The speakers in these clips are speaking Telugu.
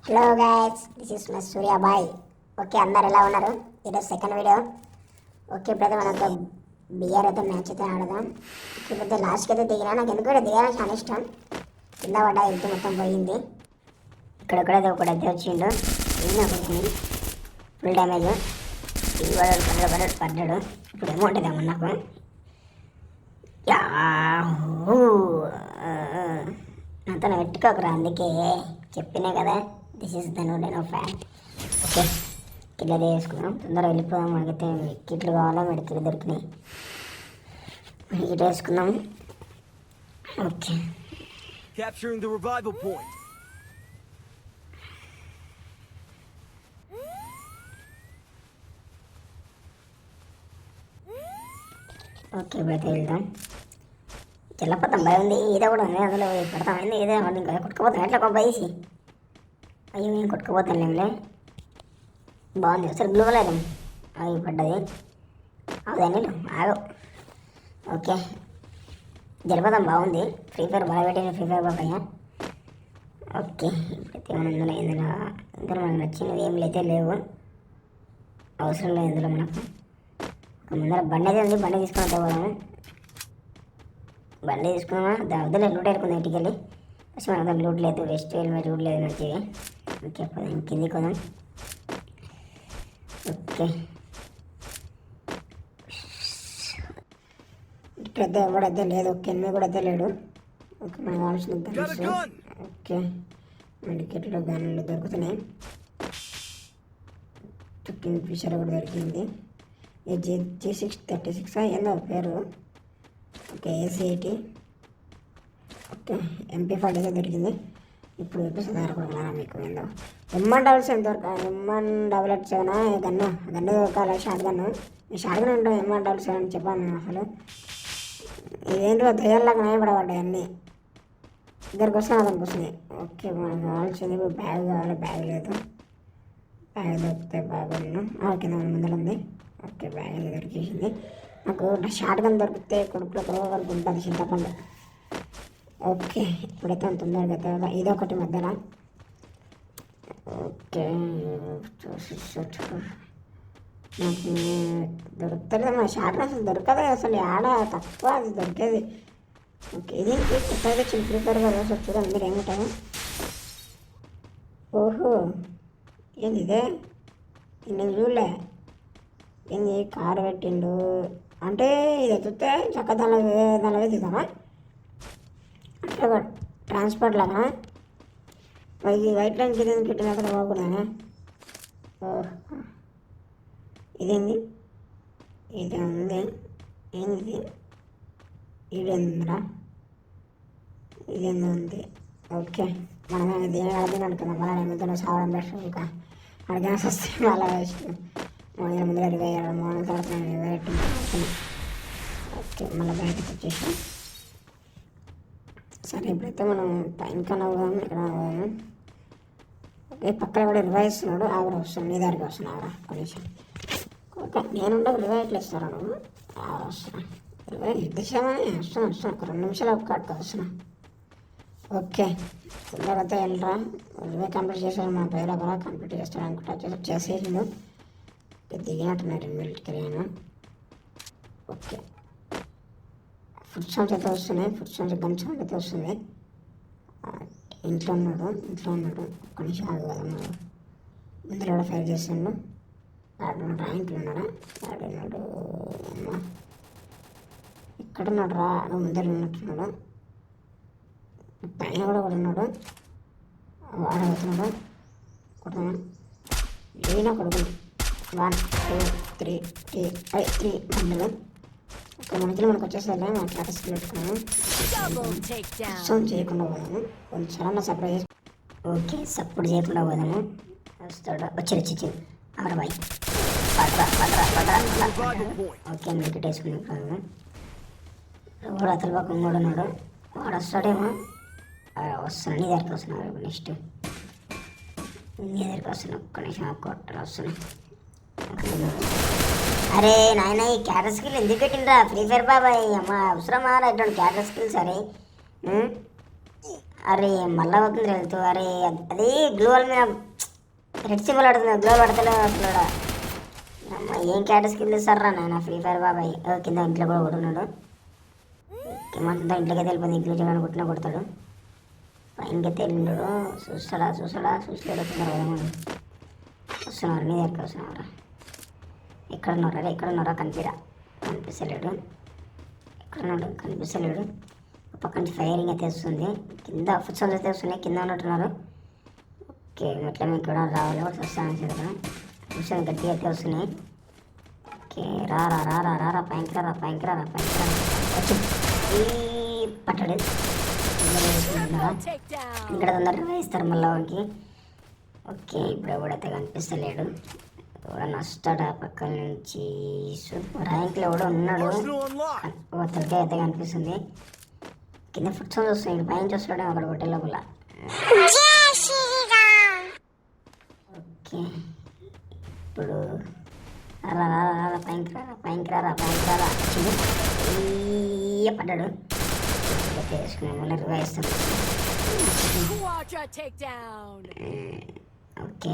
Hello guys, this is my సూర్యాబాయ్. Okay, అందరు ఎలా ఉన్నారు? ఈరోజు సెకండ్ వీడియో. ఓకే, ఇప్పుడైతే మనం ఒక బిఆర్ అయితే మ్యాచ్ అయితే ఆడదాం. ఇప్పుడైతే లాస్ట్కి అయితే దిగినా. నాకు ఎందుకు దిగాలని చాలా ఇష్టం. కింద పడ్డా, ఇంటి మొత్తం పోయింది. ఇక్కడెక్కడైతే ఒకడైతే వచ్చిండు. ఇది నాకు ఫుల్ డ్యామేజ్. పడ్డాడు. ఇప్పుడు ఏమౌంటుంది ఏమన్నా నాకు. నాతో పెట్టుకోకరా, అందుకే చెప్పినా కదా, this is the no fan. Okay, కిట్ల వేసుకుందాం, తొందరగా వెళ్ళిపోదాం. మనకైతే కిట్లు కావాలా, మెడికిట్లు దొరికినాయి, కిట్ వేసుకుందాం. Okay, Capturing the revival point. Okay, ఇప్పుడైతే వెళ్దాం. చెల్లపోతాం, భయం ఉంది. ఈత కూడా ఉంది, అందులో పెడతాం. ఏంది ఇదే ఇంకా కొట్టుకుపోతాం. ఎట్లా ఒక బయసి అయ్యో, మేము కొట్టుకుపోతాంలేంలే. బాగుంది, అసలు బ్లూ లేదు. అవి పడ్డది అదే ఆగో. ఓకే, జలపదం బాగుంది. ఫ్రీ ఫైర్ బాగా పెట్టిన ఫ్రీ ఫైర్ బాగా. ఓకే, ఇప్పుడైతే మనం ఇందులో మనకు నచ్చినవి ఏం అయితే లేవు, అవసరం లేదు ఇందులో మనకు. ముందర బండి అయితే ఉంది, బండి తీసుకుని పోదాము. బండి తీసుకున్నామా, వద్దలే లూట్ ఏరుకుందాం ఇంటికి వెళ్ళి. ఫస్ట్ మనకు లూట్ లేదు, వెస్ట్ హెల్మెట్ లూట్ లేదు మంచిది. ఓకే, పోదాం కిందికి పోదాం. ఓకే, ఇప్పుడైతే ఎవడైతే లేదు, కింద కూడా అయితే లేడు. ఓకే, మనకు కావాల్సిన గన్స్. ఓకే, మెడికెట్లో గన్లు దొరుకుతున్నాయి. కింగ్ ఫిషర్ కూడా దొరికింది. G636 ఏందో పేరు. Okay, AC80. ఓకే, MP40 అయితే దొరికింది. ఇప్పుడు సాధారణ మీకు ఏందో M177 దొరకాలి. M177 గన్ను దొరకాలి, షార్ట్ గన్ను. ఈ షార్ట్ గన్ ఉంటాం. M177 చెప్పాను అసలు. ఇదేంటో దయ్యాల్లాగా నయపడబడ్డాయి అన్నీ. ఇద్దరికి వస్తాను అతనికి వస్తున్నాయి. ఓకే, మనకు కావాల్సింది ఇప్పుడు బ్యాగ్ కావాలి. బ్యాగ్ లేదు, బ్యాగ్ దొరికితే బాగున్నాను. కింద ముందర ఉంది. ఓకే, బ్యాగ్ దొరికేసింది. నాకు షార్ట్ గన్ దొరికితే కొడుకులో వరకు ఉంటుంది చింతపండు. ఓకే, ఇప్పుడైతే తొందరగా కదా ఇదొకటి మధ్యలో. ఓకే, నాకు దొరుకుతుంది. మా షార్ట్ గన్ అసలు దొరకదు అసలు, ఆడ తక్కువ అది దొరికేది. ఓకే, ఇది కొత్తగా చింపుతారు కదా, సార్ చూడండి మీరు ఏమిటారు. ఓహో, ఏంది ఇదే, నేను చూడలే. ఏంది కారు పెట్టిండు అంటే, ఇది ఎత్తుతే చక్క దానిలో దిగుతామా అట్లా ట్రాన్స్పోర్ట్ లాగా. ఇది వైట్ లైన్ కింద పెట్టిన అక్కడ బాగున్నానే. ఓహో, ఇదేంది, ఇది ఉంది. ఏంది ఇదేంద్రా, ఇదేందో ఉంది. ఓకే, మనం దేని అర్థం అనుకున్నాం. మళ్ళీ ఏమితో సావడం బెస్ట్. ఇంకా అడిగిన వస్తే మళ్ళీ వేస్ట్. ముందు రెడీ వేయడం తర్వాత వేయటం. ఓకే, మళ్ళీ బయటకు వచ్చేసాం. సరే, ఇప్పుడైతే మనం పైన కన్నా పోదాము, ఇక్కడ పోదాము. ఓకే, పక్కన కూడా రివైస్తున్నాడు. ఆవిడ వస్తున్నాడు, నీ దగ్గరికి వస్తున్నా. ఆవిడ కొంచెం ఓకే, నేనుండే రివై ఎట్లా ఇస్తారా నువ్వు? ఆవిడ వస్తున్నా, రివై ఇద్దేశామని వస్తున్నా. ఒక 2 నిమిషాలు ఒక్కడికి వస్తున్నా. ఓకే, తర్వాత వెళ్ళరా. రివై కంప్లీట్ చేశాను. మా పేరు ఒకరా కంప్లీట్ చేస్తాడు అనుకుంటా. చేసేసిండు. దిగినట్టున్నారు మిల్ట్కి వెళ్ళాను. ఓకే, ఫుడ్ సౌండ్స్ అయితే వస్తున్నాయి. ఫుడ్ సౌండ్స్ గన్ సౌండ్ అయితే వస్తుంది. ఇంట్లో ఉన్నాడు. ఒక్క నిమిషం ఆగు కదా. ముందర కూడా ఫైర్ చేస్తుండు. ఇంట్లో ఉన్నాడా? ఆడున్నాడు. అమ్మ, ఇక్కడ ఉన్నాడు రా. ముందర ఉన్నట్టున్నాడు. పైన కూడా ఉన్నాడు. వాడవుతున్నాడు. కొడుతున్నాడు. ఏనా కొడుకుని 1 2 3 3 మందులు. ఒక మధ్యలో మనకు వచ్చేసరికి మన క్లాస్ పెట్టుకున్నాము. సౌండ్ చేయకుండా పోదాము. కొంచెం సర్ప్రైజ్. ఓకే, సపోర్ట్ చేయకుండా పోదాము. వస్తాడు. వచ్చి ఆడబాయి ఓకే, మీకు వేసుకున్నాం. వాడు అతని పక్కన కూడా ఉన్నాడు. వాడు వస్తాడేమో. వస్తున్నాడు, నీ దగ్గరికి వస్తున్నాడు. నెక్స్ట్ నీ దగ్గరికి వస్తున్నా. ఒక్క నిమిషం కొట్టలు వస్తున్నాయి. అరే నాయన, ఈ క్యారెట్ స్కిల్ ఎందుకు పెట్టిండ్రా ఫ్రీ ఫైర్ బాబాయ్? అమ్మ, అవసరమా ఇటువంటి క్యారెట్ స్కిల్స్? అరే అరే మళ్ళా అవుతుంది వెళ్తూ అరే అది గ్లూ వాల్ మీద రెడ్ సింబల్ పడుతుంది, గ్లో పడతలే అసలు అమ్మ ఏం క్యారెక్టర్ స్కిల్ ఇస్తారా నాయన ఫ్రీ ఫైర్ బాబాయ్. కింద ఇంట్లో కూడా కొడుతున్నాడు, మొత్తం ఇంట్లోకి వెళ్ళిపోయింది. ఇంట్లో చూడాలని కొట్టినా కొడతాడు, పైనకైతే వెళ్ళినాడు. చూస్తాడా చూసలేడు. వస్తున్నారు నీ దగ్గరికి వస్తున్నారా, ఎక్కడున్నారా కనిపిస్తలేడు. ఎక్కడున్నాడు కనిపిస్తలేడు. పక్క నుంచి ఫైరింగ్ అయితే వస్తుంది, కింద ఫుడ్ సౌండ్స్ అయితే వస్తున్నాయి, కింద ఉన్నట్టున్నారు. ఓకే మెట్ల మీకు కూడా రావాలి, వస్తాను కదా విషయం గట్టిగా అయితే వస్తున్నాయి. ఓకే రా పైకి రా వచ్చి పట్టడు. ఇక్కడ తొందరగా వేస్తారు మళ్ళీ వాడికి. ఓకే ఇప్పుడు ఎవడైతే కనిపిస్తలేడు, ఎవడన్నా వస్తాడా పక్కన నుంచి. ర్యాంక్లో కూడా ఉన్నాడు, తలకాయ అయితే కనిపిస్తుంది. కింద ఫుడ్ సౌండ్స్ వస్తున్నాయి, పైన వస్తాడు అక్కడ హోటల్ లోపల. ఓకే ఇప్పుడు పైకి రా పడ్డాడు. వేసుకున్నాం మళ్ళీ రివైస్తాం. ఓకే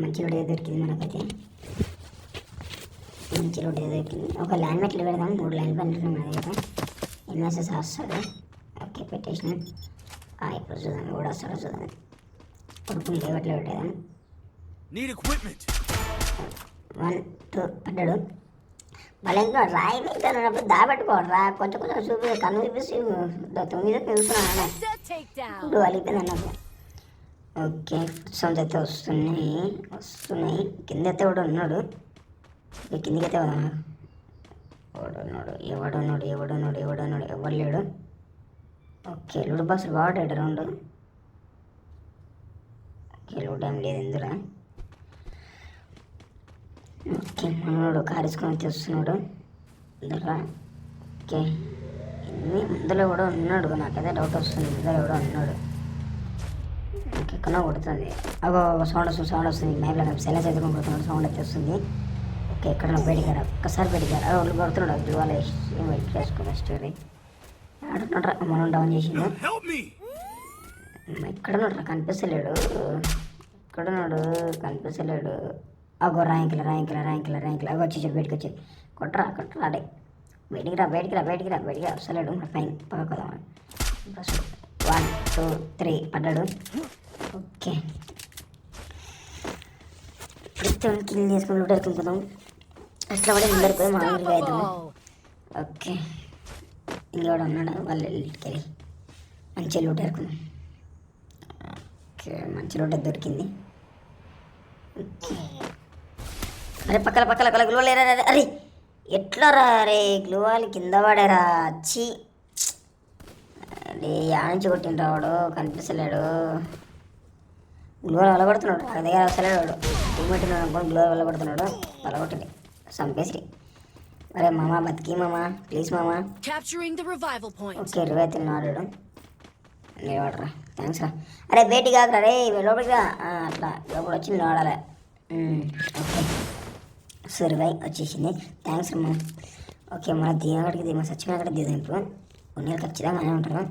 మంచి రోడ్ దొరికింది మనకైతే, మంచి రోడ్ దొరికింది. ఒక ల్యాండ్ మెట్లు పెడదాం, 3 ల్యాండ్ పెట్టుకున్నాం మన దగ్గర. ఎన్ఎస్ఎస్ వస్తాడు. ఓకే పెట్టేసిన. ఇప్పుడు చూద్దాం కూడా వస్తాడో చూద్దాం. కొడుకులు లేవట్లో పెట్టేదాం. 1 2 పడ్డాడు. మళ్ళీ ఇంకా రాయి వెళ్తానప్పుడు దాబెట్టుకోవాలి రా, కొంచెం చూపి కన్ను చూపిస్తూ 9 చూస్తున్నాను ఇప్పుడు అలిగిపోయింది అన్నప్పుడు. ఓకే సౌండ్స్ అయితే వస్తున్నాయి. కింద అయితే కూడా ఉన్నాడు, కిందికి అయితే ఎవడు లేడు. ఓకే లూడ్ బాక్స్ వాడాడు రౌండ్. ఓకే లూడ్ ఏం లేదు ఇందులో. ఓకే మనోడు కారేసుకొని తెస్తున్నాడు ఇందులో. ఓకే ఇందులో కూడా ఉన్నాడు, నాకైతే డౌట్ వస్తుంది ఇందులో కూడా ఉన్నాడు. ఓకే ఎక్కడో కొడుతుంది, అగో సౌండ్ వస్తుంది. మ్యాప్లో సెలెస్ అయితే కొడుతున్నాడు, సౌండ్ అయితే వస్తుంది. ఓకే ఎక్కడ బయటికారా, ఒక్కసారి బయటికారా వాళ్ళు కొడుతున్నాడు. అది వాళ్ళ వెయిట్ చేసుకోవాలి స్టోరీ ఆడుతున్నాడు. మనం డౌన్ చేసిండు. ఎక్కడున్నాడు కనిపిస్తలేడు. అగో ర్యాంకులు అగో వచ్చి బయటకు వచ్చి కొట్టరా అడే బయటికి రా వస్తలేడు. పైన పక్క 1 2 3 పడ్డాడు. ఓకే కిల్ చేసుకుని లూట్ వేసుకుంటున్నాం. అట్లా కూడా ముందరిపోయి మా ఊరికి అవుతాము. ఓకే ఇంకెవడ ఉన్నాడు, వాళ్ళు వెళ్ళి మంచి లూట్ వేసుకున్నాం. ఓకే మంచి లూట్ దొరికింది. ఓకే అరే పక్కల గ్లూ లేరా, అరే ఎట్లా రా, అరే గ్లూ వాళ్ళు కింద పడారా. వచ్చి అరే నుంచి కొట్టిండ్రా వాడు, కనిపిస్తలేడు. గ్లూ వల్ల కొడుతున్నాడు, నా దగ్గర వస్తలేడు వాడు. టీమెట్టినాడు అనుకోని గ్లూ వల్ల కొడుతున్నాడు, వల్ల కొట్టింది సంపేసి. అరే మామా బతికి మామా ప్లీజ్ మామా. ఓకే 25 నాడు నిలబడరా, థ్యాంక్స్ రా. అరే బయటికి కాకరా రే, లోపలికి రా. అట్లా లోపల వచ్చి నిలబడాలి. ఓకే సర్వై వచ్చేసింది, థ్యాంక్స్ అమ్మా. ఓకే మన దీనికాడికి దిగు, సచ్చిపోయిన అక్కడ దిగుదాం. ఇప్పుడు ఉన్నీళ్ళు ఖచ్చితంగా అనే ఉంటారు,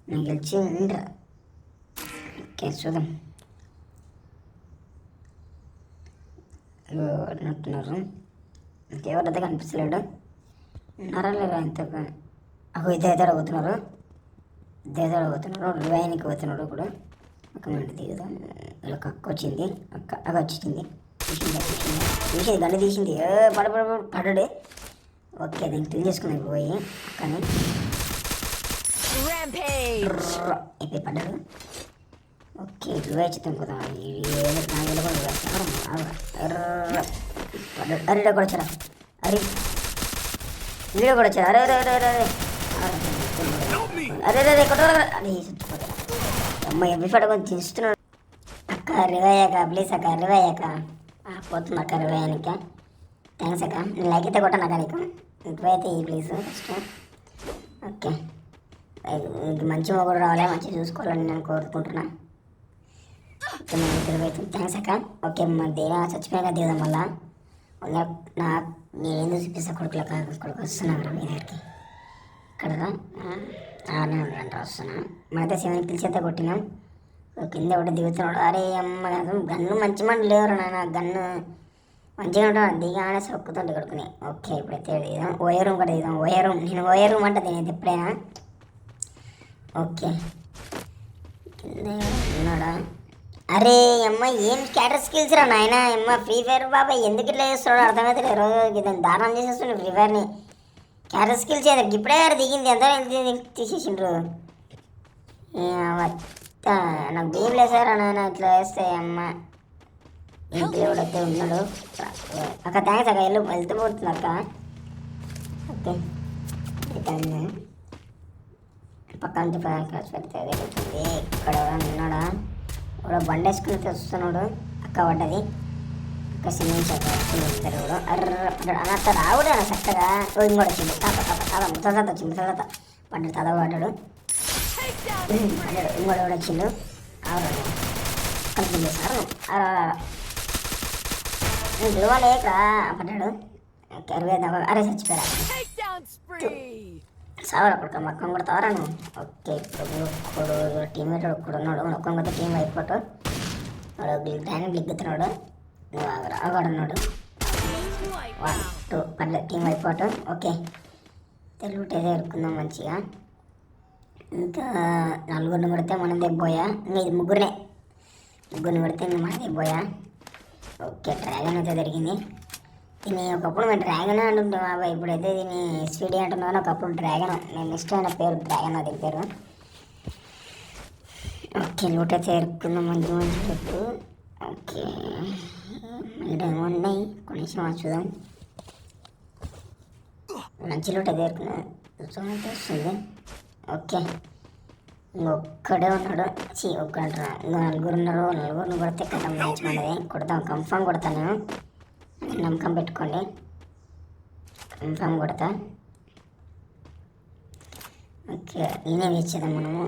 నేను గెలిచి ఉండరా. ఓకే చూద్దాం. ఉన్నట్టున్నారు, ఇంకెవరైతే కనిపిస్తలేడు. ఉన్నారా లేరా ఇంత. అగో ఇద్దరు పోతున్నారు, రివైన్కి పోతున్నాడు. ఇప్పుడు ఒక మంట దిగుదాం. వీళ్ళకి అక్క వచ్చింది, అక్క వచ్చింది, తీసింది గంట తీసింది. పడడే. ఓకే దీన్ని క్లీన్ చేసుకున్నాను పోయి కానీ ఇప్పుడు పడ్డాడు. ఓకే ఇప్పుడు వేచిద్దాం కదా, అరే కూడా వచ్చారా, వీడియో కూడా వచ్చారా. అరే కొట్టాలి అమ్మాయి ఎప్పుడు కొంచెం తిస్తున్నాడు. అక్క రివయ్యాక ప్లీజ్ అక్క రివయ్యాక పోతుంది అక్క రివయ్యానిక. థ్యాంక్స్ అక్క, నేను లైక్ అయితే కొట్టాను అక్క నీకు. ఇప్పుడైతే ఈ ప్లీజ్ ఫస్ట్. ఓకే మంచి మొగుడు రావాలి, మంచిగా చూసుకోవాలని నేను కోరుకుంటున్నా. ఓకే మన ఇద్దరు అయితే థ్యాంక్స్ అక్క. ఓకే మన దేనా చచ్చిపోయాక దిగుదాం మళ్ళా. నేనేందుకు చూపిస్తా కొడుకు వస్తున్నా మీ దగ్గరికి. ఇక్కడ నేను వస్తున్నా. మనైతే 7 కిల్స్ అయితే కొట్టినాం. కింద ఒకటి దిగుతున్నాడు. అరే అమ్మ గన్ను మంచి మంది లేవరు నాన్న. గన్ను మంచిగా ఉంటాడు. దిగానే సొక్కుతుంటే కొడుకుని. ఓకే ఇప్పుడైతే దిగుదాం. ఓయే రూమ్ కూడా దిగుదాం. ఓయే రూమ్ నేను ఓయే రూమ్ అంటే నేను ఎప్పుడైనా. ఓకే కింద ఉన్నాడా? అరే అమ్మ ఏం స్కాటర్ స్కిల్స్ రా నాయన. అమ్మ ఫ్రీ ఫైర్ బాబాయ్ ఎందుకు ఇట్లా చేస్తున్నాడు అర్థమైతే రోజు దాన్ని దారుణం చేసేస్తుండే ఫ్రీ ఫైర్ని. స్కాటర్ స్కిల్స్ ఏదో ఇప్పుడే గారు దిగింది ఎంత తీసేసిండ్రు. నాకు భీమ్ లేసారా నాయన ఇట్లా వేస్తే అమ్మ. ఇంట్లో ఎవడైతే ఉన్నాడు అక్క థ్యాంక్స్ అక్క వెళ్తూ పోతుంది అక్క. ఓకే పక్క నుంచి క్లాస్ పెడితే జరుగుతుంది. ఇక్కడ ఎవరైనా ఉన్నాడా? ఇప్పుడు బండి వేసుకుని తెస్తున్నాడు. అక్క పడ్డది. అక్క సిమెంట్ చెప్తారు కూడా. అన్న రావుడు అన్న చక్కగా. ఇంకోటి వచ్చింది తాత తాత తాత ముసలత వచ్చింది. ముసలత పడ్డాడు. తాత పడ్డాడు. ఇంకోటి కూడా వచ్చిండు. కలిసి సార్ విలువలేక పడ్డాడు. అరే చచ్చిపోయారా సావరా కొడుక మొక్కం కొడతావరా నువ్వు. ఓకే ఇప్పుడు టీమేట్ కూడా ఉన్నాడు. మొక్కం కొడితే టీం అయిపోటు గ్రాండ్ గిగ్గుతున్నాడు. నువ్వు ఆగడున్నాడు. 1 2 పర్లేదు టీం అయిపోటు. ఓకే తెలుగు ఏదో ఎరుకుందాం మంచిగా. ఇంకా 4 కొడితే మనం దెబ్బోయా. ఇంకా ఇది ముగ్గురిని కొడితే ఇంకా మన దెబ్బోయా. ఓకే డ్రాగన్ అయితే జరిగింది. దీన్ని ఒకప్పుడు మేము డ్రాగన్ అంటుంటాం బాబా. ఇప్పుడైతే దీన్ని స్వీడీ అంటున్నాను. ఒకప్పుడు డ్రాగన్ నేను ఇష్టమైన పేరు డ్రాగన్ అది పేరు. ఓకే లూట్ అయితే ఎరుక్కుందాం మంచి మంచి చెప్పు. ఓకే ఇక్కడ ఉన్నాయి కొంచెం చూద్దాం. మంచి లూట్ అయితే ఎరుకున్నాం అయితే వస్తుంది. ఓకే ఇంకొక్కడే ఉన్నాడు. ఒక్కడంటున్నా ఇంకో 4 ఉన్నారు. 4 కొడితే కథం మ్యాచ్ మనది. కొడతాం కన్ఫామ్ కొడతాను నేను. నమ్మకం పెట్టుకోండి. కన్ఫామ్ కొడతా. ఓకే నేనే తెచ్చేద్దాం మనము.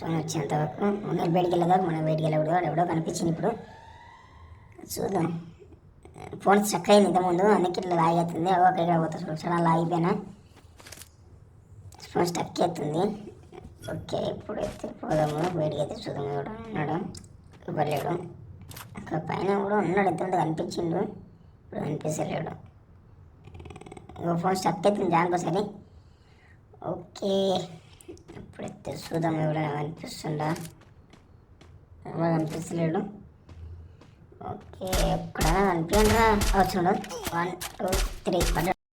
జోన్ వచ్చేంత వరకు ఉన్న బయటికి వెళ్ళదా. మనం బయటికి వెళ్ళకూడదు. ఎవడో కనిపించింది ఇప్పుడు చూద్దాం. ఫోన్ స్ట్రక్ అయింది ఇంతకుముందు అందుకే ఇట్లా లాగ్ అవుతుంది. ఒక ఇక్కడ పోతా చాలా లాగిపోయినా ఫోన్ స్టక్ అవుతుంది. ఓకే ఇప్పుడైతే పోదాము. బయటికి అయితే చూద్దాం. ఎవడో ఉన్నాడు ఇవ్వలేడు. అక్కడ పైన కూడా ఉన్నాడు. ఎంతమంది కనిపించిండు. ఇప్పుడు కనిపించలేడు. ఇంకో ఫోన్ స్టక్ అవుతుంది దానికోసరి. ఓకే ఇప్పుడైతే చూద్దాం. ఎవడైనా కనిపిస్తుండా. ఎవరు కనిపించలేడు. ఓకే ఎక్కడైనా కనిపించరా వచ్చినాడు. 1 2 3 పడ్డాడు.